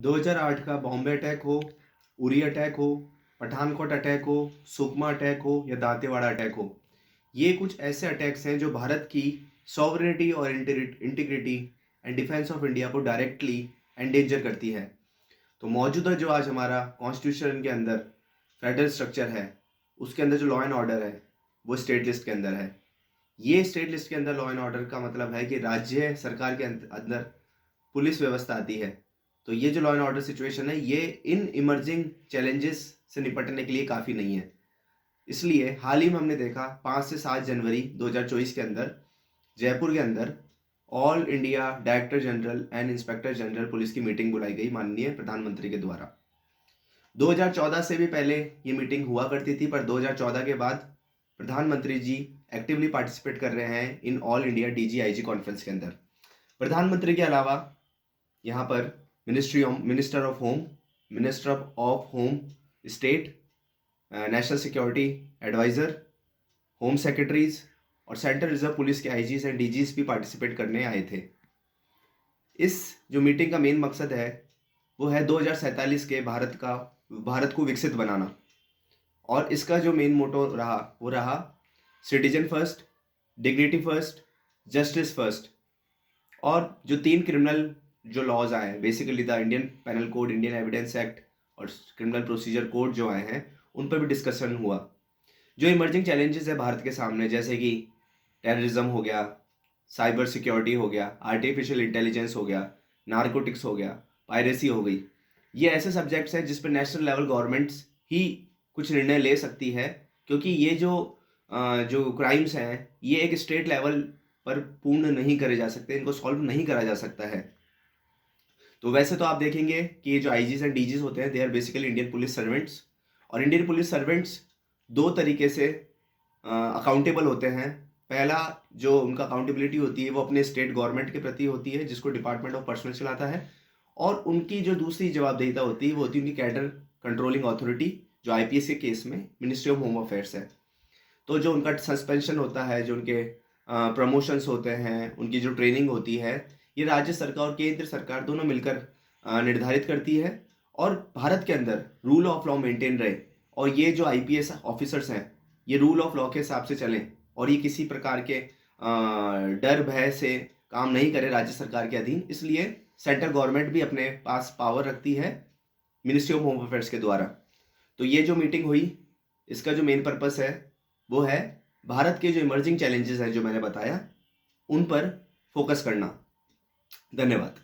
2008 का बॉम्बे अटैक हो, उरी अटैक हो, पठानकोट अटैक हो, सुकमा अटैक हो या दांतेवाड़ा अटैक हो, ये कुछ ऐसे अटैक्स हैं जो भारत की सॉवरेनिटी और integrity and defence of India को डायरेक्टली एंडेंजर करती है। तो मौजूदा जो आज हमारा कॉन्स्टिट्यूशन के अंदर फेडरल स्ट्रक्चर है, उसके अंदर जो लॉ एंड ऑर्डर है वो स्टेट लिस्ट के अंदर है। ये स्टेट लिस्ट के अंदर लॉ एंड ऑर्डर का मतलब है कि राज्य सरकार के अंदर पुलिस व्यवस्था आती है। तो ये जो लॉ एंड ऑर्डर सिचुएशन है ये इन इमर्जिंग चैलेंजेस से निपटने के लिए काफ़ी नहीं है। इसलिए हाल ही में हमने देखा 5 से 7 जनवरी 2024 के अंदर जयपुर के अंदर all India director general and inspector general police की मीटिंग बुलाई गई माननीय प्रधानमंत्री के द्वारा। 2014 से भी पहले ये मीटिंग हुआ करती थी, पर 2014 के बाद प्रधानमंत्री जी एक्टिवली पार्टिसिपेट कर रहे हैं in all India DG-IG conference के अंदर। प्रधानमंत्री के अलावा यहाँ पर minister of home, minister of home state, national security adviser, home secretaries और सेंट्रल रिजर्व पुलिस के IGs एंड DGs भी पार्टिसिपेट करने आए थे। इस जो मीटिंग का मेन मकसद है वो है 2047 के भारत को विकसित बनाना। और इसका जो मेन मोटो रहा वो रहा citizen first, dignity first, justice first. और जो 3 क्रिमिनल जो लॉज आए हैं, basically the Indian penal code, Indian evidence act और क्रिमिनल प्रोसीजर कोड जो आए हैं, उन पर भी डिस्कशन हुआ। जो इमर्जिंग चैलेंजेस है भारत के सामने, जैसे कि टेररिज्म हो गया, साइबर सिक्योरिटी हो गया, आर्टिफिशियल इंटेलिजेंस हो गया, नारकोटिक्स हो गया, पायरेसी हो गई, ये ऐसे सब्जेक्ट्स हैं जिस पर नेशनल लेवल गवर्नमेंट्स ही कुछ निर्णय ले सकती है, क्योंकि ये जो क्राइम्स हैं ये एक स्टेट लेवल पर पूर्ण नहीं करे जा सकते, इनको सॉल्व नहीं करा जा सकता है। तो वैसे तो आप देखेंगे कि ये जो IGs एंड DGs होते हैं, they are basically Indian police servants. और इंडियन पुलिस सर्वेंट्स 2 तरीके से अकाउंटेबल होते हैं। पहला जो उनका अकाउंटेबिलिटी होती है वो अपने स्टेट गवर्नमेंट के प्रति होती है, जिसको डिपार्टमेंट ऑफ पर्सनल चलाता है। और उनकी जो दूसरी जवाबदेहिता होती है वो होती है उनकी कैडर कंट्रोलिंग अथॉरिटी, जो IPS के केस में मिनिस्ट्री ऑफ होम अफेयर्स है। तो जो उनका सस्पेंशन होता है, जो उनके प्रमोशंस होते हैं, उनकी जो ट्रेनिंग होती है, ये राज्य सरकार और केंद्र सरकार दोनों मिलकर निर्धारित करती है। और भारत के अंदर रूल ऑफ लॉ मेंटेन रहे और ये जो IPS ऑफिसर्स हैं ये रूल ऑफ लॉ के हिसाब से चलें और ये किसी प्रकार के डर भय से काम नहीं करे राज्य सरकार के अधीन। इसलिए सेंट्रल गवर्नमेंट भी अपने पास पावर रखती है मिनिस्ट्री ऑफ होम अफेयर्स के द्वारा। तो ये जो मीटिंग हुई, इसका जो मेन पर्पस है वो है भारत के जो इमर्जिंग चैलेंजेस हैं जो मैंने बताया उन पर फोकस करना। धन्यवाद।